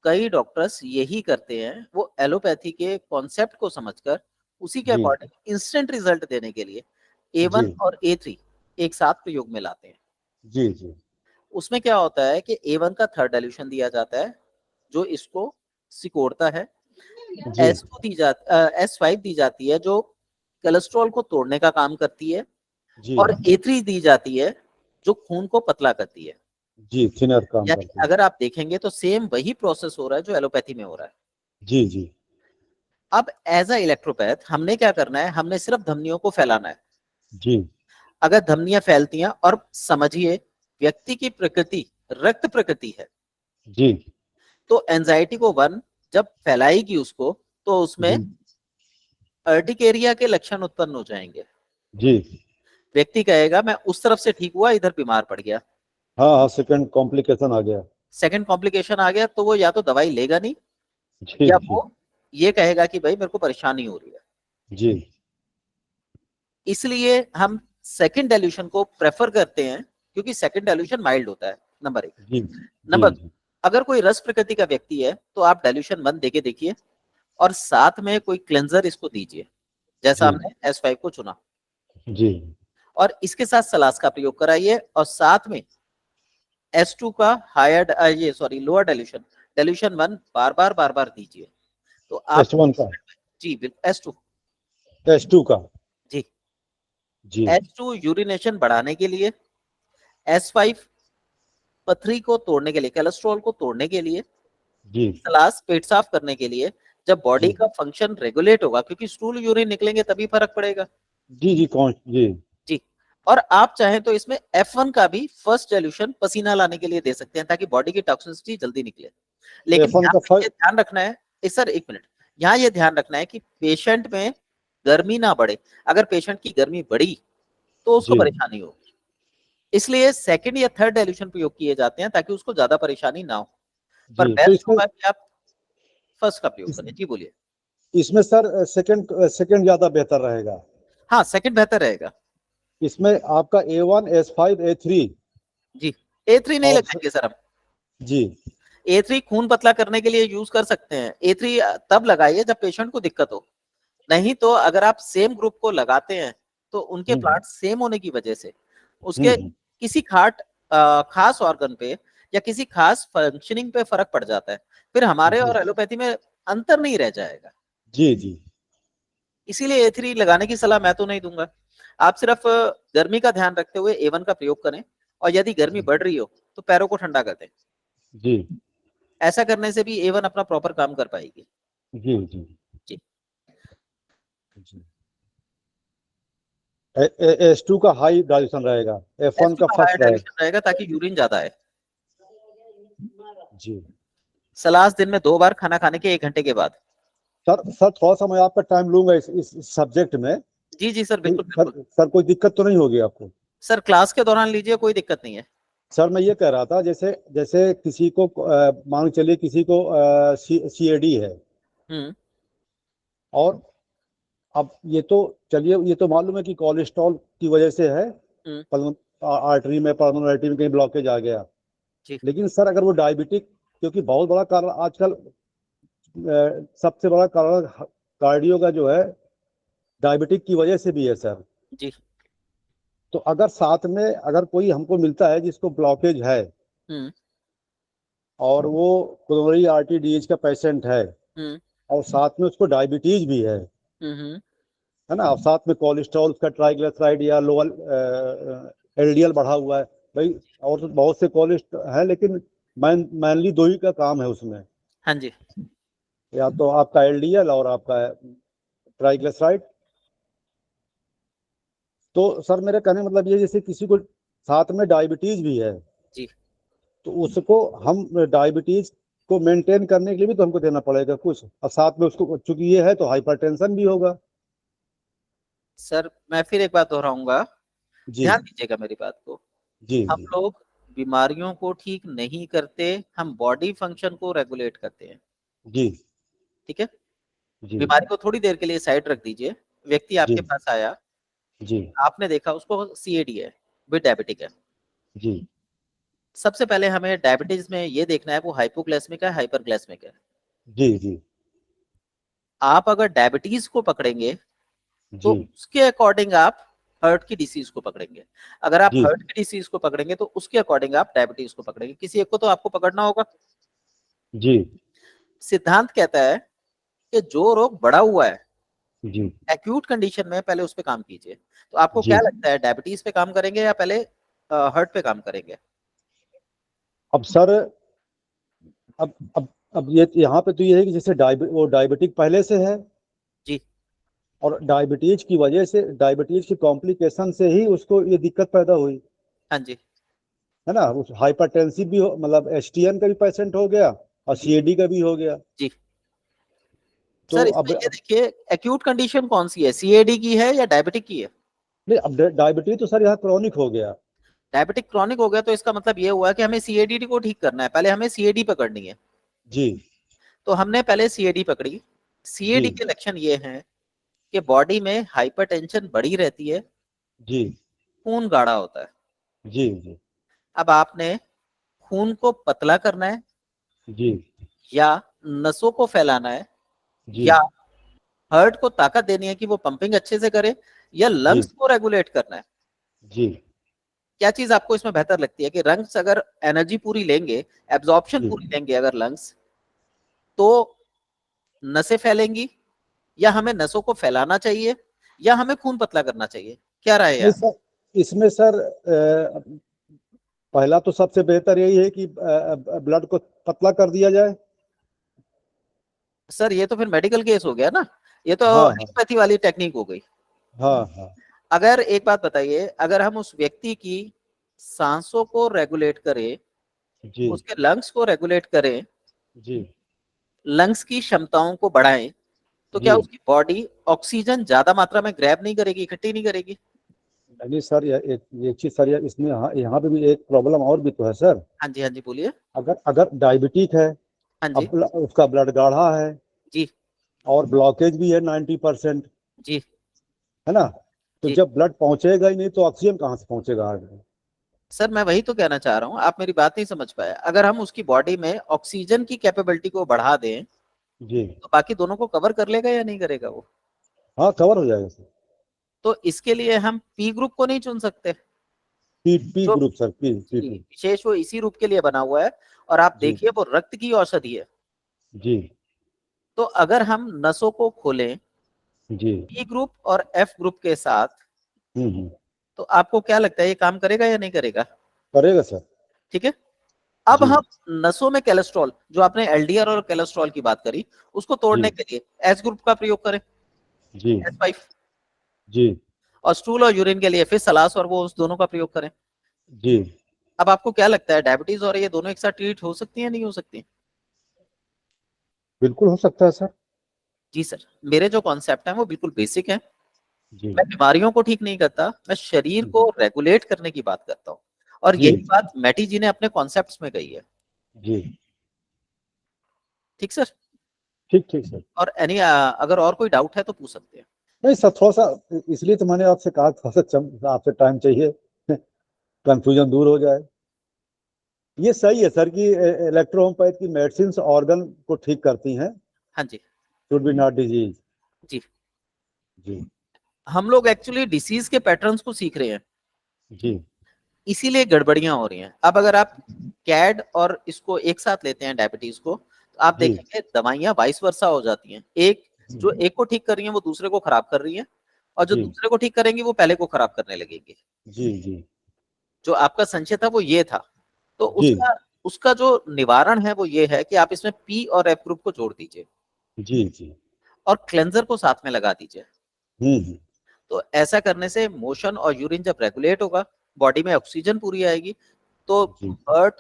कई डॉक्टर्स यही करते हैं, वो एलोपैथी के कॉन्सेप्ट को समझकर उसी के जी अकॉर्डिंग इंस्टेंट रिजल्ट देने के लिए जी A1 और A3 एक साथ प्रयोग में लाते हैं। जी जी उसमें क्या होता है कि A1 का थर्ड डाइल्यूशन दिया जाता है, जो इसको सिकोड़ता है। जी S5 दी जाती है, जो कोलेस्ट्रॉल को तोड़ने का काम करती है। जी और A3 दी जाती है, जो खून को पतला करती है। जी थिनर काम यानी करते हैं। अगर आप देखेंगे तो सेम वही प्रोसेस हो रहा है जो एलोपैथी में हो रहा है। जी जी अब एज अ इलेक्ट्रोपैथ हमने क्या करना है, हमने सिर्फ धमनियों को फैलाना है। जी अगर धमनियां फैलती हैं, और समझिए व्यक्ति की प्रकृति रक्त प्रकृति है, जी तो एंजाइटी को 1 जब फैलाएगी उसको, तो उसमें जी अर्टिकेरिया के लक्षण उत्पन्न हो जाएंगे। जी व्यक्ति कहेगा मैं उस तरफ से ठीक हुआ, इधर बीमार पड़ गया। हाँ हाँ, सेकंड कॉम्प्लिकेशन आ गया। सेकंड कॉम्प्लिकेशन आ गया, तो वो या तो दवाई लेगा नहीं, जी या जी वो ये कहेगा कि भाई मेरे को परेशानी हो रही है। जी इसलिए हम सेकंड डाइल्यूशन को प्रेफर करते हैं, क्योंकि सेकंड डाइल्यूशन माइल्ड होता है, नंबर 1। जी जी नंबर 2, जी अगर कोई रस प्रकृति का व्यक्ति है तो आप डाइल्यूशन 1 देके देखिए, और साथ में कोई क्लेंजर इसको दीजिए, जैसा जी हमने S5 को चुना, जी और इसके साथ सलास का प्रयोग कराइए, और साथ में S2 का हायर ये सॉरी लोअर डाइल्यूशन, डाइल्यूशन 1 बार बार दीजिए, तो आप S1 का, जी बिल्कुल S2 S2 का। जी जी S2 यूरिनेशन बढ़ाने के लिए, S5 पथरी को तोड़ने के लिए, कोलेस्ट्रॉल को तोड़ने के लिए, जी सलास पेट साफ करने के लिए। जब बॉडी जी का फंक्शन रेगुलेट होगा, क्योंकि स्टूल यूरिन निकलेंगे तभी फर्क पड़ेगा। जी जी कौन जी जी, और आप चाहें तो इसमें F1 का भी फर्स्ट सॉल्यूशन पसीना लाने के लिए दे सकते हैं, ताकि बॉडी की टॉक्सिसिटी जल्दी निकले। लेकिन F1 यहाँ का पे ये ध्यान रखना है, सर एक मिनट, यहाँ ये ध्यान रखना है कि पेशेंट में गर्मी ना बढ़े। अगर पेशेंट की गर्मी बढ़ी तो उसको जी परेशानी होगी, इसलिए सेकंड या थर्ड डाइल्यूशन प्रयोग किए जाते हैं, ताकि उसको ज्यादा परेशानी ना हो। पर जी। तो बेस्ट इसमें होगा कि आप फर्स्ट का प्रयोग इस, करें। जी बोलिए। इसमें सर सेकंड ज्यादा बेहतर रहेगा। हाँ, सेकंड बेहतर रहेगा। इसमें आपका A1 S5 A3 जी, A3 नहीं और लगाएंगे सर हम। जी A3 खून पतला करने के लिए यूज कर सकते हैं। A3 तब लगाइए जब पेशेंट को दिक्कत हो। नहीं तो अगर आप सेम ग्रुप को लगाते हैं, तो उनके हम्म प्लांट सेम होने की वजह से उसके हम्म किसी खास ऑर्गन पे या किसी खास फंक्शनिंग पे फर्क पड़ जाता है। फिर हमारे जी और एलोपैथी में अंतर नहीं रह जाएगा। जी जी इसीलिए A3 लगाने की सलाह मैं तो नहीं दूंगा। आप सिर्फ गर्मी का ध्यान रखते हुए A1 का प्रयोग करें, और यदि गर्मी बढ़ रही हो तो पैरों को ठंडा कर दें। जी ऐसा करने से भी A1 अपना प्रॉपर काम कर पाएगी। जी जी जी। जी। S2 का हाई डाइल्यूशन रहेगा, F1 S2 का का हाई फर्स्ट रहेगा। डाइल्यूशन रहेगा ताकि यूरिन ज्यादा है। जी सलाह दिन में 2 बार, खाना खाने के 1 घंटे के बाद। सर थोड़ा सा मैं आपका टाइम लूंगा इस सब्जेक्ट में। जी जी सर, बिल्कुल सर बिल्कुल। सर कोई दिक्कत तो नहीं होगी आपको? सर क्लास के दौरान लीजिए, कोई दिक्कत नहीं है। सर मैं ये कह रहा था, जैसे जैसे किसी को मान चलिए किसी को CAD है, हम्म और अब ये तो चलिए ये तो मालूम है कि कोलेस्ट्रॉल की वजह से है, हम्म आर्टरी में पल्मोनरी आर्टरी में कहीं ब्लॉकेज आ गया। जी लेकिन सर अगर वो डायबिटिक, क्योंकि बहुत बड़ा कारण आजकल सबसे बड़ा कारण कार्डियो का जो है डायबिटिक की वजह से भी है सर। जी। तो अगर साथ में अगर कोई हमको मिलता है जिसको ब्लॉकेज है, हम्म और वो कोरोनरी आर्टरी डिजीज का पेशेंट है, हम्म और साथ में उसको डायबिटीज भी हम्म है ना, और साथ में कोलेस्ट्रॉल उसका ट्राइग्लिसराइड या लोअर LDL बढ़ा हुआ है भाई, और तो बहुत से कोलेस्ट्रॉल है, लेकिन मेनली दो ही का काम है उसमें, हाँ जी। या तो आपका LDL और आपका ट्राइग्लिसराइड। तो सर मेरे कहने का मतलब ये, जैसे किसी को साथ में डायबिटीज भी है, जी तो उसको हम डायबिटीज को मेंटेन करने के लिए भी तो हमको देना पड़ेगा कुछ, और साथ में उसको चूंकि ये है तो हाइपरटेंशन भी होगा। सर मैं फिर एक बात दोहराऊंगा, जी ध्यान दीजिएगा मेरी बात को। जी हम जी लोग बीमारियों को ठीक नहीं करते, हम बॉडी फंक्शन को रेगुलेट करते हैं। जी ठीक है। जी बीमारी को थोड़ी देर के लिए साइड रख दीजिए। व्यक्ति जी आपके पास आया, जी आपने देखा उसको CAD है, विद डायबिटिक है। जी सबसे पहले हमें डायबिटीज में ये देखना है वो हाइपोग्लाइसेमिक है, हाइपरग्लाइसेमिक है। जी जी आप अगर डायबिटीज को पकड़ेंगे तो जी उसके अकॉर्डिंग आप हार्ट की डिसीज को पकड़ेंगे। अगर आप जी हार्ट की डिसीज को पकड़ेंगे तो उसके अकॉर्डिंग आप डायबिटीज को पकड़ेंगे। किसी एक को तो आपको पकड़ना होगा। जी सिद्धांत कहता है कि जो रोग बढ़ा हुआ है, जी एक्यूट कंडीशन में, पहले उस पे काम कीजिए। तो आपको क्या जी। लगता है, डायबिटीज पे काम करेंगे या पहले हार्ट पे काम करेंगे? अब सर अब ये यहाँ पे तो ये है कि जैसे वो डायबिटिक पहले से है, जी और डायबिटीज की वजह से, डायबिटीज की कॉम्प्लिकेशन से ही उसको ये दिक्कत पैदा हुई, हाँ जी है ना। उस हाइपरटेंसिव भी मतलब STN का भी पेशेंट हो गया, और जी CAD का भी हो गया। जी। तो सर अब इसमें ये देखिए, एक्यूट कंडीशन कौन सी है, CAD की है या डायबिटिक की है? नहीं, अब डायबिटीज तो सर यहाँ क्रॉनिक हो गया। डायबिटिक क्रॉनिक हो गया तो इसका मतलब ये हुआ कि हमें CAD को ठीक करना है। पहले हमें CAD पकड़नी है। जी तो हमने पहले CAD पकड़ी। जी CAD के लक्षण ये हैं कि बॉडी में हाइपरटेंशन बढ़ी रहती है, जी खून गाढ़ा होता है। जी जी अब आपने खून को पतला करना है, जी या नसों को फैलाना है, जी या हार्ट को ताकत देनी है कि वो पंपिंग अच्छे से करे, या जी लंग्स को रेगुलेट करना है? जी क्या चीज आपको इसमें बेहतर लगती है कि लंग्स अगर एनर्जी पूरी लेंगे, एब्जॉर्प्शन जी। पूरी लेंगे अगर लंग्स, तो नसें फैलेंगी, या हमें नसों को फैलाना चाहिए, या हमें खून पतला करना चाहिए? क्या राय है? नहीं सर, इसमें सर पहला तो सबसे बेहतर यही है कि ब्लड को पतला कर दिया जाए। सर ये तो फिर मेडिकल केस हो गया ना, ये तो हाँ हाँ एलोपैथी वाली टेक्निक हो गई। हाँ हाँ अगर एक बात बताइए, अगर हम उस व्यक्ति की सांसों को रेगुलेट करें, जी उसके लंग्स को रेगुलेट करें, जी लंग्स की क्षमताओं को बढ़ाएं, तो जी। क्या उसकी बॉडी ऑक्सीजन ज्यादा मात्रा में ग्रैब नहीं करेगी, इकट्ठी नहीं करेगी? नहीं सर, ये चीज सर, इसमें यहाँ पे भी एक प्रॉब्लम और भी तो है सर। हाँ जी बोलिए। अगर अगर डायबिटिक है, हाँ जी अब उसका ब्लड गाढ़ा है, जी और ब्लॉकेज भी है 90%, जी है ना। तो जी। जब ब्लड पहुंचेगा ही नहीं तो ऑक्सीजन कहाँ से पहुंचेगा हार्ट में? सर मैं वही तो कहना चाह रहा हूँ, आप मेरी बात नहीं समझ पाए। अगर हम उसकी बॉडी में ऑक्सीजन की कैपेबिलिटी को बढ़ा दें, जी तो बाकी दोनों को कवर कर लेगा या नहीं करेगा वो? हाँ, कवर हो जाएगा सर। तो इसके लिए हम P ग्रुप को नहीं चुन सकते? पी जो ग्रुप सर, P2। विशेष वो इसी रूप के लिए बना हुआ है, और आप जी देखिए वो रक्त की औषधि है। जी तो अगर हम नसों को खोलें जी P ग्रुप और F ग्रुप के साथ, तो आपको क्या लगता है ये काम करेगा या नहीं करेगा? करेगा सर। ठीक है। अब जी हम नसों में कोलेस्ट्रॉल, जो आपने एलडीआर और कोलेस्ट्रॉल की बात करी, उसको तोड़ने जी के लिए एस ग्रुप का प्रयोग करें, जी S5। जी और स्टूल और यूरिन के लिए फिर सलास और वो उस दोनों का प्रयोग करें। जी। अब आपको क्या लगता है डायबिटीज और ये दोनों एक साथ ट्रीट हो सकती है, नहीं हो सकती? बिल्कुल हो सकता है सर। जी सर, मेरे जो कॉन्सेप्ट हैं वो बिल्कुल बेसिक हैं। जी मैं बीमारियों को ठीक नहीं करता, मैं शरीर को रेगुलेट करने की बात करता हूँ। और जी यही बात मैटी जी ने अपने कॉन्सेप्ट्स में कही है। जी। ठीक सर। ठीक ठीक सर। और अगर और कोई डाउट है तो पूछ सकते हैं। नहीं सर, थोड़ा सा इसलिए तो मैंने आपसे कहा, थोड़ा सा आपसे टाइम चाहिए, कंफ्यूजन दूर हो जाए। ये सही है सर कि इलेक्ट्रोहोमोपैथ की मेडिसिन ऑर्गन को ठीक करती हैं, हाँ जी। Should be not disease. जी, जी हम लोग एक्चुअली डिसीज के पैटर्न्स को सीख रहे हैं, जी इसीलिए गड़बड़ियां हो रही हैं। अब अगर आप कैड और इसको एक साथ लेते हैं डायबिटीज को, तो आप जी देखेंगे दवाइयां वाइस वर्सा हो जाती हैं। एक जो एक को ठीक कर रही है वो दूसरे को खराब कर रही है, और जो जी दूसरे को ठीक करेंगी वो पहले को खराब करने लगेगी। जी जी जो आपका संशय था वो ये था, तो जी उसका उसका जो निवारण है वो ये है कि आप इसमें पी और एफ ग्रुप को जोड़ दीजिए जी जी। और क्लेंजर को साथ में लगा दीजिए। हम्म। तो ऐसा करने से मोशन और यूरिन जब रेगुलेट होगा, बॉडी में ऑक्सीजन पूरी आएगी, तो जी हार्ट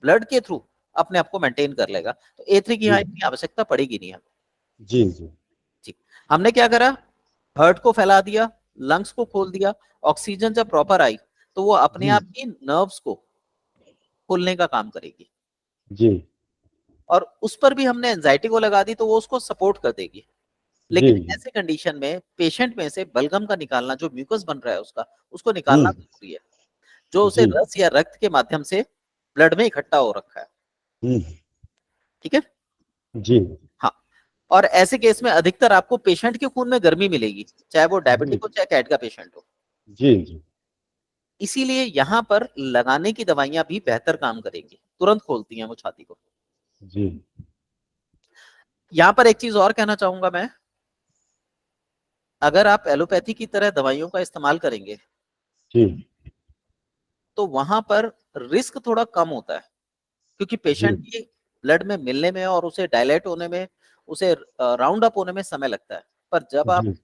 ब्लड के थ्रू अपने आप को मेंटेन कर लेगा। तो A3 की जी यहाँ इतनी आवश्यकता पड़ेगी नहीं हमें। जी जी जी। हमने क्या करा, हार्ट को फैला दिया, लंग्स को खोल दिया। ऑक्सीजन जब प्रॉपर आई तो वो अपने जी आप ही नर्व्स को खोलने का काम करेगी। जी और उस पर भी हमने एंजाइटी को लगा दी तो वो उसको सपोर्ट कर देगी। जी लेकिन जी। ऐसे कंडीशन में पेशेंट में से बलगम का निकालना, जो म्यूकस बन रहा है उसका, उसको निकालना हम्म। जरूरी है, जो उसे जी रस या रक्त के माध्यम से ब्लड में इकट्ठा हो रखा है। हम्म। ठीक है। जी हाँ। और ऐसे केस में अधिकतर आपको पेशेंट के खून में गर्मी मिलेगी, चाहे वो जी डायबिटिक हो चाहे कैट का पेशेंट हो। जी जी इसीलिए यहाँ पर लगाने की दवाइयां भी बेहतर काम करेंगी, तुरंत खोलती हैं वो छाती को। जी यहाँ पर एक चीज और कहना चाहूंगा मैं, अगर आप एलोपैथी की तरह दवाइयों का इस्तेमाल करेंगे जी तो वहां पर रिस्क थोड़ा कम होता है, क्योंकि जी पेशेंट की ब्लड में मिलने में और उसे डायलेट होने में, उसे राउंड अप होने में समय लगता है। पर जब आप जी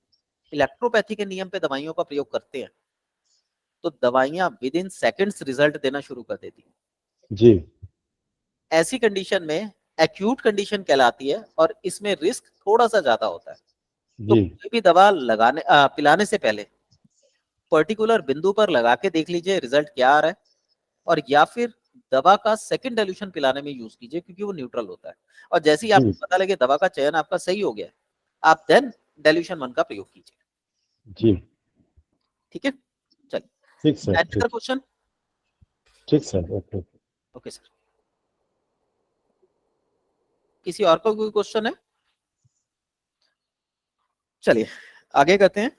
इलेक्ट्रोपैथी के नियम पे दवाइयों का प्रयोग करते हैं तो दवाइयां विद इन सेकेंड्स रिजल्ट देना शुरू कर देती हैं। जी ऐसी कंडीशन में एक्यूट कंडीशन कहलाती है और इसमें रिस्क थोड़ा सा ज्यादा होता है। तो जी कोई भी दवा पिलाने से पहले पर्टिकुलर बिंदु पर लगा के देख लीजिए रिजल्ट क्या आ रहा है, और या फिर दवा का सेकंड डाइल्यूशन पिलाने में यूज कीजिए, क्योंकि वो न्यूट्रल होता है। और जैसे ही आपको पता लगे दवा का चयन आपका सही हो गया है, आप देन डाइल्यूशन 1 का प्रयोग कीजिए। जी। ठीक है। ठीक सर, चलिए, ठीक। क्वेश्चन। ठीक सर, ओके। ओके सर, किसी और का कोई क्वेश्चन है? चलिए आगे करते हैं।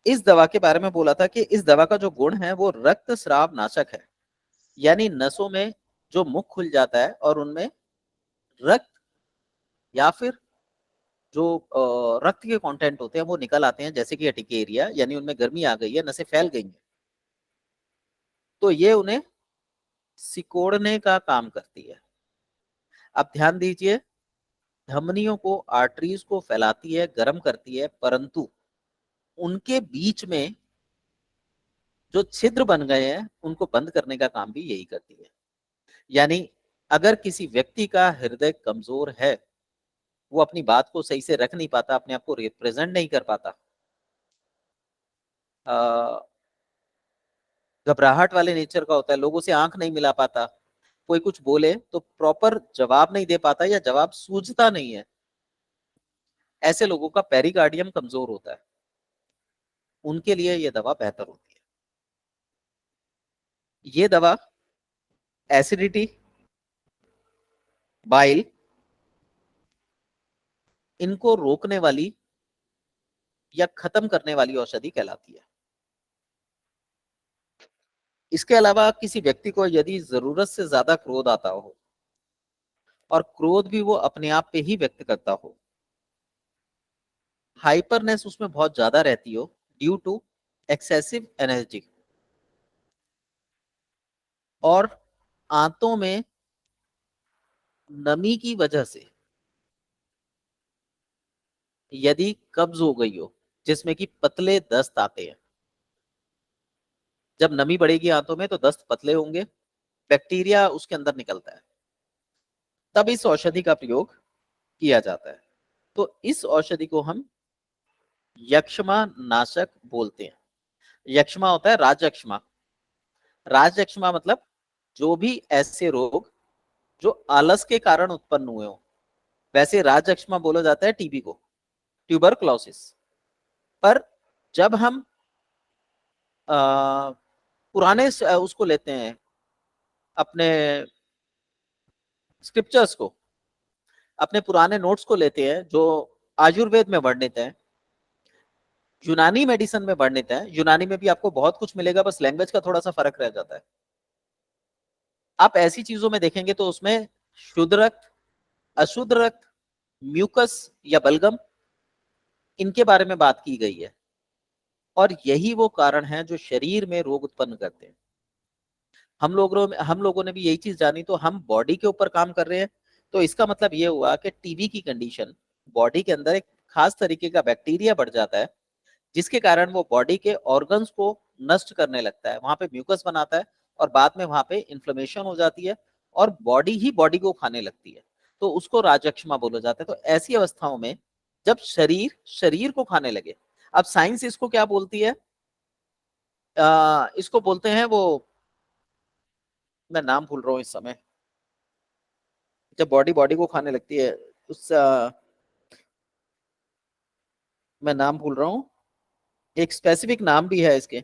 इस दवा के बारे में बोला था कि इस दवा का जो गुण है वो रक्तस्राव नाशक है, यानी नसों में जो मुख खुल जाता है और उनमें रक्त या फिर जो रक्त के कंटेंट होते हैं वो निकल आते हैं, जैसे कि एटिकेरिया, यानी उनमें गर्मी आ गई है, नसें फैल गई हैं, तो ये उन्हें सिकोड़ने का काम करती है। अब ध्यान दीजिए, धमनियों को, आर्टरीज को फैलाती है, गर्म करती है, परंतु उनके बीच में जो छिद्र बन गए हैं उनको बंद करने का काम भी यही करती है। यानी अगर किसी व्यक्ति का हृदय कमजोर है, वो अपनी बात को सही से रख नहीं पाता, अपने आप को रिप्रेजेंट नहीं कर पाता, घबराहट वाले नेचर का होता है, लोगों से आंख नहीं मिला पाता, कोई कुछ बोले तो प्रॉपर जवाब नहीं दे पाता या जवाब सूझता नहीं है, ऐसे लोगों का पेरिकार्डियम कमजोर होता है, उनके लिए यह दवा बेहतर होती है। ये दवा एसिडिटी, बाइल, इनको रोकने वाली या खत्म करने वाली औषधि कहलाती है। इसके अलावा किसी व्यक्ति को यदि जरूरत से ज्यादा क्रोध आता हो और क्रोध भी वो अपने आप पे ही व्यक्त करता हो, हाइपरनेस उसमें बहुत ज्यादा रहती हो ड्यू टू एक्सेसिव एनर्जी, और आंतों में नमी की वजह से यदि कब्ज हो गई हो, जिसमें कि पतले दस्त आते हैं, जब नमी बढ़ेगी आंतों में तो दस्त पतले होंगे, बैक्टीरिया उसके अंदर निकलता है, तब इस औषधि का प्रयोग किया जाता है। तो इस औषधि को हम यक्ष्मा नाशक बोलते हैं। यक्ष्मा होता है राजयक्ष्मा। राजयक्ष्मा मतलब जो भी ऐसे रोग जो आलस के कारण उत्पन्न हुए हो, वैसे राजयक्ष्मा बोला जाता है टीबी को, ट्यूबरक्लोसिस। पर जब हम पुराने उसको लेते हैं, अपने स्क्रिप्चर्स को, अपने पुराने नोट्स को लेते हैं जो आयुर्वेद में वर्णित है, यूनानी मेडिसिन में वर्णित है। यूनानी में भी आपको बहुत कुछ मिलेगा, बस लैंग्वेज का थोड़ा सा फर्क रह जाता है। आप ऐसी चीजों में देखेंगे तो उसमें शुद्ध रक्त, अशुद्ध रक्त, म्यूकस या बलगम, इनके बारे में बात की गई है। और यही वो कारण है जो शरीर में रोग उत्पन्न करते हैं। हम लोगों ने भी यही चीज जानी, तो हम बॉडी के ऊपर काम कर रहे हैं। तो इसका मतलब ये हुआ कि टीबी की कंडीशन, बॉडी के अंदर एक खास तरीके का बैक्टीरिया बढ़ जाता है, जिसके कारण वो बॉडी के ऑर्गन्स को नष्ट करने लगता है, वहां पे म्यूकस बनाता है, और बाद में वहां पे इन्फ्लेमेशन हो जाती है, और बॉडी ही बॉडी को खाने लगती है। तो उसको राजयक्ष्मा बोला जाता है। तो ऐसी अवस्थाओं में जब शरीर शरीर को खाने लगे, अब साइंस इसको क्या बोलती है, इसको बोलते हैं वो, मैं नाम भूल रहा हूँ इस समय, जब बॉडी बॉडी को खाने लगती है उस मैं नाम भूल रहा हूँ, एक स्पेसिफिक नाम भी है इसके,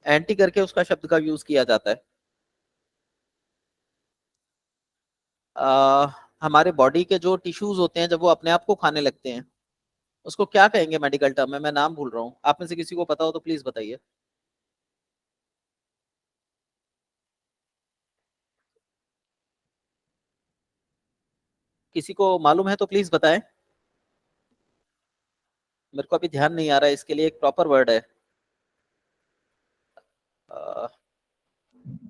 एंटी करके उसका शब्द का यूज किया जाता है। आ, हमारे बॉडी के जो टिश्यूज होते हैं जब वो अपने आप को खाने लगते हैं, उसको क्या कहेंगे मेडिकल टर्म में, मैं नाम भूल रहा हूँ। आप में से किसी को पता हो तो प्लीज बताइए। किसी को मालूम है तो प्लीज बताएं, मेरे को अभी ध्यान नहीं आ रहा है, इसके लिए एक प्रॉपर वर्ड है। आ,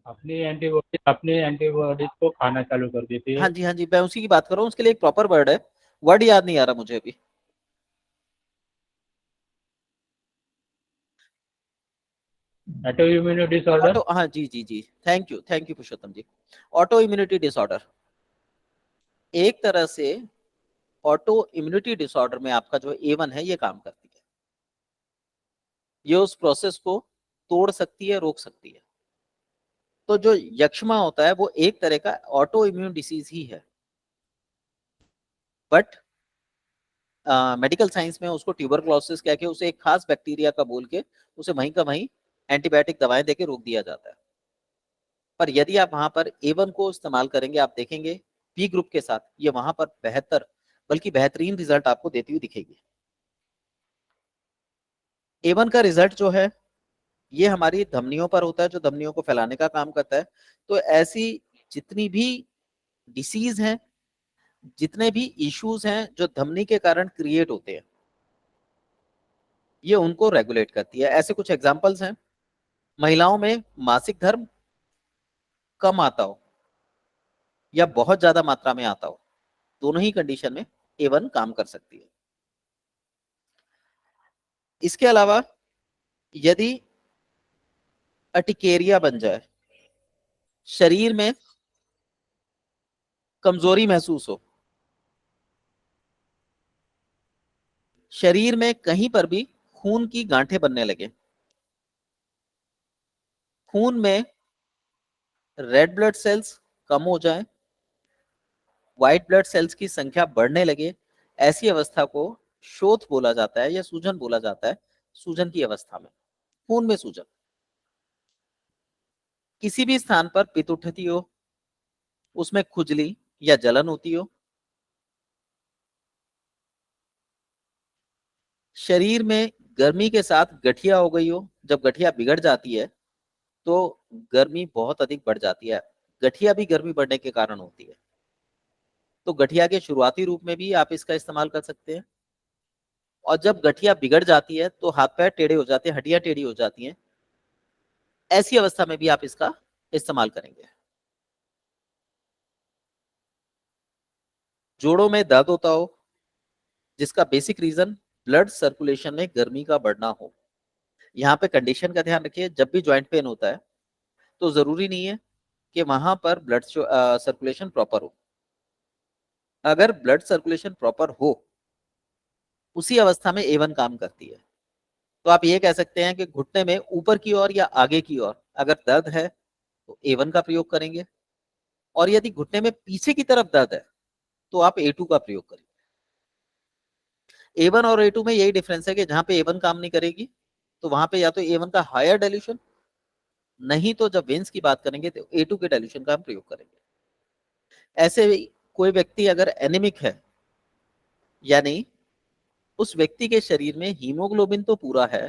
अपनी एंटीबॉडीज को खाना चालू कर देती है। हाँ जी मैं उसी की बात कर रहा हूँ, उसके लिए एक प्रॉपर वर्ड है, वर्ड याद नहीं आ रहा मुझे अभी। Auto immune disorder. हाँ जी, thank you Purushottam ji. Auto immunity disorder, एक तरह से ऑटो इम्यूनिटी डिसऑर्डर में आपका जो A1 है ये काम करती है, ये उस प्रोसेस को तोड़ सकती है, रोक सकती है। तो जो यक्ष्मा होता है वो एक तरह का ऑटो इम्यून डिसीज ही है, बट मेडिकल साइंस में उसको ट्यूबरक्लोसिस कह के उसे एक खास बैक्टीरिया का बोल के उसे वहीं का वहीं एंटीबायोटिक दवाएं देके रोक दिया जाता है। पर यदि आप वहां पर A1 को इस्तेमाल करेंगे, आप देखेंगे बी ग्रुप के साथ ये वहां पर बेहतर, बल्कि बेहतरीन रिजल्ट आपको देती हुई दिखेगी। A1 का रिजल्ट जो है ये हमारी धमनियों पर होता है, जो धमनियों को फैलाने का काम करता है। तो ऐसी जितनी भी डिसीज हैं, जितने भी इश्यूज हैं जो धमनी के कारण क्रिएट होते हैं, ये उनको रेगुलेट करती है। ऐसे कुछ एग्जांपल्स हैं, महिलाओं में मासिक धर्म कम आता हो या बहुत ज्यादा मात्रा में आता हो, दोनों ही कंडीशन में A1 काम कर सकती है। इसके अलावा यदि अर्टिकेरिया बन जाए, शरीर में कमजोरी महसूस हो, शरीर में कहीं पर भी खून की गांठें बनने लगे, खून में रेड ब्लड सेल्स कम हो जाए, व्हाइट ब्लड सेल्स की संख्या बढ़ने लगे, ऐसी अवस्था को शोथ बोला जाता है या सूजन बोला जाता है। सूजन की अवस्था में, खून में सूजन, किसी भी स्थान पर पित्त उठती हो, उसमें खुजली या जलन होती हो, शरीर में गर्मी के साथ गठिया हो गई हो, जब गठिया बिगड़ जाती है तो गर्मी बहुत अधिक बढ़ जाती है, गठिया भी गर्मी बढ़ने के कारण होती है। तो गठिया के शुरुआती रूप में भी आप इसका इस्तेमाल कर सकते हैं। और जब गठिया बिगड़ जाती है तो हाथ पैर टेढ़े हो जाते हैं, हड्डियां टेढ़ी हो जाती हैं, ऐसी अवस्था में भी आप इसका इस्तेमाल करेंगे। जोड़ों में दर्द होता हो जिसका बेसिक रीजन ब्लड सर्कुलेशन में गर्मी का बढ़ना हो। यहाँ पे कंडीशन का ध्यान रखिए, जब भी ज्वाइंट पेन होता है तो जरूरी नहीं है कि वहां पर ब्लड सर्कुलेशन प्रॉपर हो। अगर ब्लड सर्कुलेशन प्रॉपर हो, उसी अवस्था में A1 काम करती है। तो आप ये कह सकते हैं कि घुटने में ऊपर की ओर या आगे की ओर अगर दर्द है तो A1 का प्रयोग करेंगे, और यदि घुटने में पीछे की तरफ दर्द है तो आप A2 का प्रयोग करेंगे। A1 और A2 में यही डिफरेंस है कि जहां पे A1 काम नहीं करेगी तो वहां पे या तो A1 का हायर डाइल्यूशन, नहीं तो जब वेन्स की बात करेंगे तो A2 के डाइल्यूशन का हम प्रयोग करेंगे। ऐसे कोई व्यक्ति अगर एनीमिक है, यानी उस व्यक्ति के शरीर में हीमोग्लोबिन तो पूरा है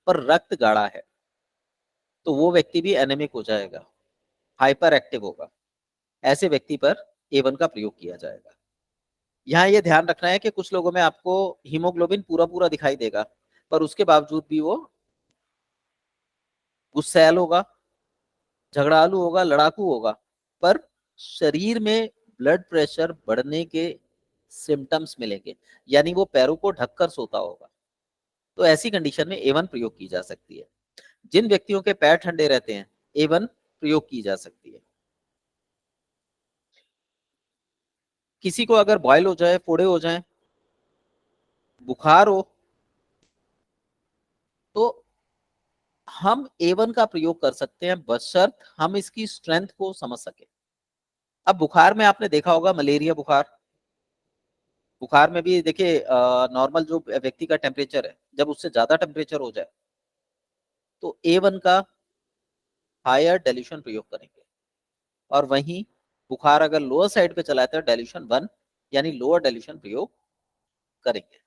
पर रक्त गाढ़ा है, तो वो व्यक्ति भी एनीमिक हो जाएगा, हाइपर एक्टिव होगा। ऐसे व्यक्ति पर A1 का प्रयोग किया जाएगा। यहाँ ये ध्यान रखना है कि कुछ लोगों में आपको हीमोग्लोबिन पूरा पूरा दिखाई देगा पर उसके बावजूद भी वो गुस्सैल होगा, झगड़ालू होगा, लड़ाकू होगा, पर शरीर में ब्लड प्रेशर बढ़ने के सिम्टम्स मिलेंगे, यानी वो पैरों को ढककर सोता होगा। तो ऐसी कंडीशन में A1 प्रयोग की जा सकती है। जिन व्यक्तियों के पैर ठंडे रहते हैं A1 प्रयोग की जा सकती है। किसी को अगर बॉयल हो जाए, फोड़े हो जाए, बुखार हो, तो हम A1 का प्रयोग कर सकते हैं बशर्त हम इसकी स्ट्रेंथ को समझ सके। अब बुखार में आपने देखा होगा मलेरिया बुखार, बुखार में भी देखिए नॉर्मल जो व्यक्ति का टेम्परेचर है, जब उससे ज्यादा टेम्परेचर हो जाए तो A1 का हायर डाइल्यूशन प्रयोग करेंगे, और वहीं बुखार अगर लोअर साइड पे चला है तो डाइल्यूशन 1 यानी लोअर डाइल्यूशन प्रयोग करेंगे।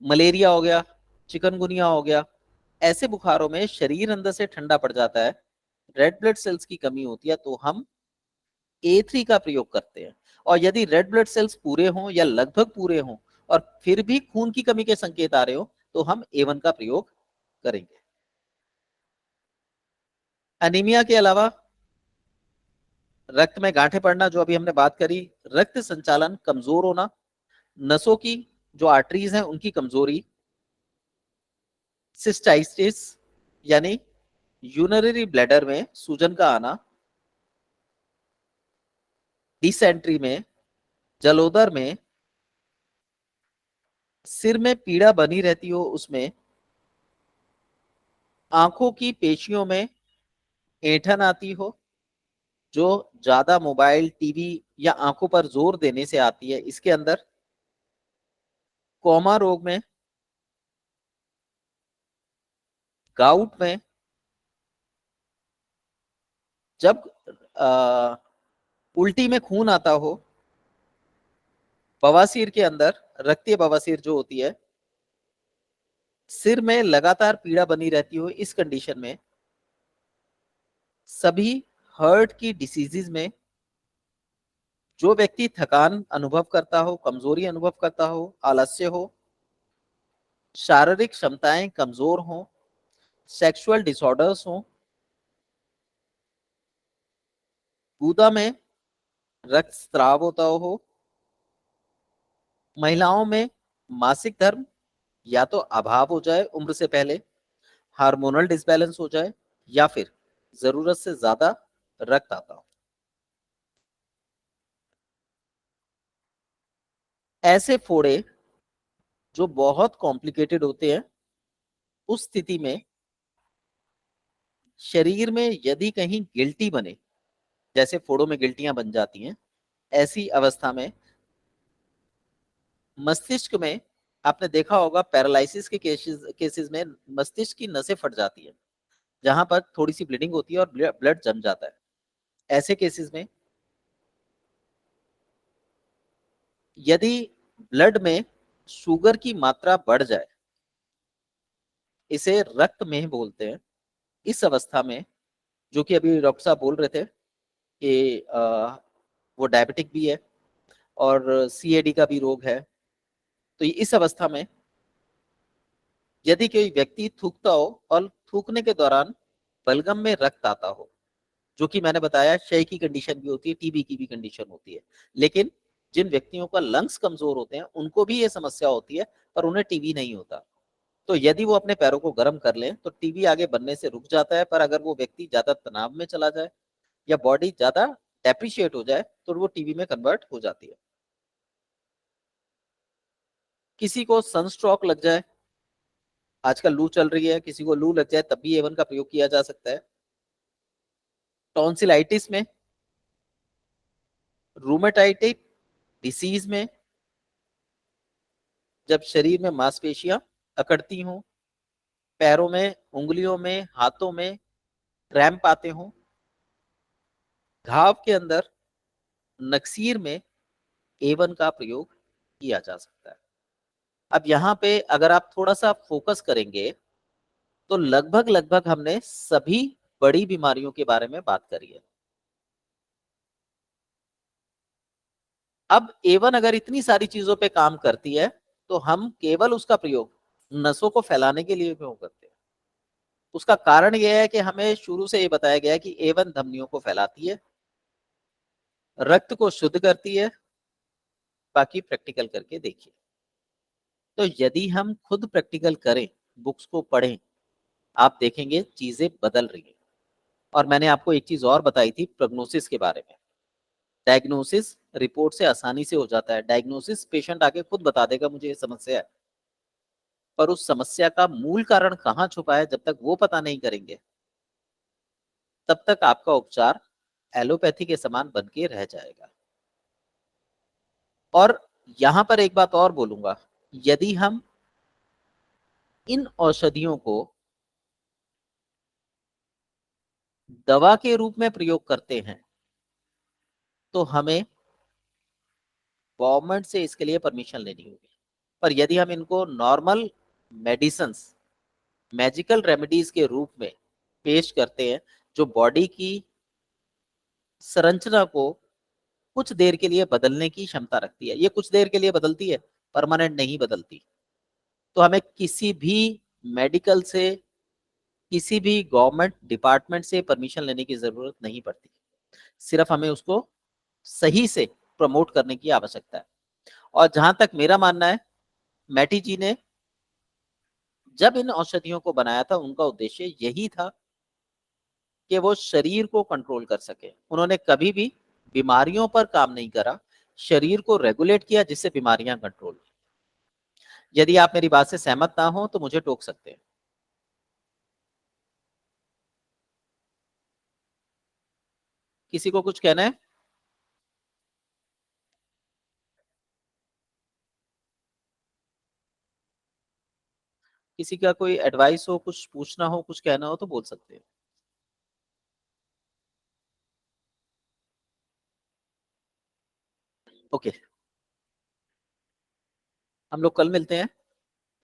मलेरिया हो गया, चिकनगुनिया हो गया, ऐसे बुखारों में शरीर अंदर से ठंडा पड़ जाता है, रेड ब्लड सेल्स की कमी होती है, तो हम A3 का प्रयोग करते हैं। और यदि रेड ब्लड सेल्स पूरे हों या लगभग पूरे हों और फिर भी खून की कमी के संकेत आ रहे हो तो हम A1 का प्रयोग करेंगे। एनीमिया के अलावा रक्त में गांठें पड़ना, जो अभी हमने बात करी, रक्त संचालन कमजोर होना, नसों की जो आर्टरीज हैं उनकी कमजोरी, सिस्टाइटिस यानी यूरिनरी ब्लैडर में सूजन का आना, डिसेंट्री में, जलोदर में, सिर में पीड़ा बनी रहती हो उसमें, आंखों की पेशियों में ऐंठन आती हो जो ज्यादा मोबाइल, टीवी या आंखों पर जोर देने से आती है, इसके अंदर, कोमा रोग में, गाउट में, जब उल्टी में खून आता हो, बवासीर के अंदर, रक्तीय बवासीर जो होती है, सिर में लगातार पीड़ा बनी रहती हो, इस कंडीशन में, सभी हार्ट की डिसीजेज में, जो व्यक्ति थकान अनुभव करता हो, कमजोरी अनुभव करता हो, आलस्य हो, शारीरिक क्षमताएं कमजोर हो, सेक्सुअल डिसऑर्डर्स हो, गुदा में रक्त स्राव होता हो, महिलाओं में मासिक धर्म या तो अभाव हो जाए उम्र से पहले, हार्मोनल डिसबैलेंस हो जाए, या फिर जरूरत से ज्यादा रक्त आता हो। ऐसे फोड़े जो बहुत कॉम्प्लिकेटेड होते हैं, उस स्थिति में शरीर में यदि कहीं गिल्टी बने, जैसे फोड़ों में गिल्टियां बन जाती हैं, ऐसी अवस्था में मस्तिष्क में, आपने देखा होगा पैरालिसिस के केसेस में मस्तिष्क की नसें फट जाती है, जहां पर थोड़ी सी ब्लीडिंग होती है और ब्लड जम जाता है। ऐसे केसेस में यदि ब्लड में शुगर की मात्रा बढ़ जाए, इसे रक्त में बोलते हैं, इस अवस्था में, जो कि अभी डॉक्टर साहब बोल रहे थे कि वो डायबिटिक भी है और CAD का भी रोग है, तो इस अवस्था में यदि कोई व्यक्ति थूकता हो और थूकने के दौरान बलगम में रक्त आता हो, जो कि मैंने बताया क्षय की कंडीशन भी होती है, टीबी की भी कंडीशन होती है, लेकिन जिन व्यक्तियों का लंग्स कमजोर होते हैं उनको भी ये समस्या होती है, पर उन्हें टीबी नहीं होता। तो यदि वो अपने पैरों को गर्म कर लें तो टीबी आगे बनने से रुक जाता है। पर अगर वो व्यक्ति ज्यादा तनाव में चला जाए या बॉडी ज्यादा डेप्रिशिएट हो जाए तो वो टीबी में कन्वर्ट हो जाती है। किसी को सनस्ट्रोक लग जाए, आजकल लू चल रही है, किसी को लू लग जाए तब भी A1 का प्रयोग किया जा सकता है। टॉन्सिलाइटिस में, रूमेटाइटिक डिसीज में, जब शरीर में मांसपेशियां अकड़ती हों, पैरों में, उंगलियों में, हाथों में क्रैम्प आते हों, घाव के अंदर, नक्सीर में A1 का प्रयोग किया जा सकता है। अब यहाँ पे अगर आप थोड़ा सा फोकस करेंगे तो लगभग लगभग हमने सभी बड़ी बीमारियों के बारे में बात करी है। अब A1 अगर इतनी सारी चीजों पे काम करती है तो हम केवल उसका प्रयोग नसों को फैलाने के लिए क्यों करते हैं? उसका कारण यह है कि हमें शुरू से ये बताया गया है कि A1 धमनियों को फैलाती है, रक्त को शुद्ध करती है। बाकी प्रैक्टिकल करके देखिए। तो यदि हम खुद प्रैक्टिकल करें, बुक्स को पढ़ें, आप देखेंगे चीजें बदल रही हैं। और मैंने आपको एक चीज और बताई थी प्रोग्नोसिस के बारे में। डायग्नोसिस रिपोर्ट से आसानी से हो जाता है। डायग्नोसिस पेशेंट आके खुद बता देगा मुझे ये समस्या है, पर उस समस्या का मूल कारण कहाँ छुपा है जब तक वो पता नहीं करेंगे तब तक आपका उपचार एलोपैथी के समान बन के रह जाएगा। और यहां पर एक बात और बोलूंगा, यदि हम इन औषधियों को दवा के रूप में प्रयोग करते हैं तो हमें गवर्नमेंट से इसके लिए परमिशन लेनी होगी। पर यदि हम इनको नॉर्मल मेडिसिन्स, मैजिकल रेमेडीज के रूप में पेश करते हैं जो बॉडी की संरचना को कुछ देर के लिए बदलने की क्षमता रखती है, ये कुछ देर के लिए बदलती है, परमानेंट नहीं बदलती, तो हमें किसी भी मेडिकल से, किसी भी गवर्नमेंट डिपार्टमेंट से परमिशन लेने की जरूरत नहीं पड़ती। सिर्फ हमें उसको सही से प्रमोट करने की आवश्यकता है। और जहां तक मेरा मानना है, मैटी जी ने जब इन औषधियों को बनाया था उनका उद्देश्य यही था कि वो शरीर को कंट्रोल कर सके। उन्होंने कभी भी बीमारियों पर काम नहीं करा, शरीर को रेगुलेट किया जिससे बीमारियां कंट्रोल हुई। यदि आप मेरी बात से सहमत ना हो तो मुझे टोक सकते हैं। किसी को कुछ कहना है? किसी का कोई एडवाइस हो, कुछ पूछना हो, कुछ कहना हो तो बोल सकते हैं। ओके, हम लोग कल मिलते हैं।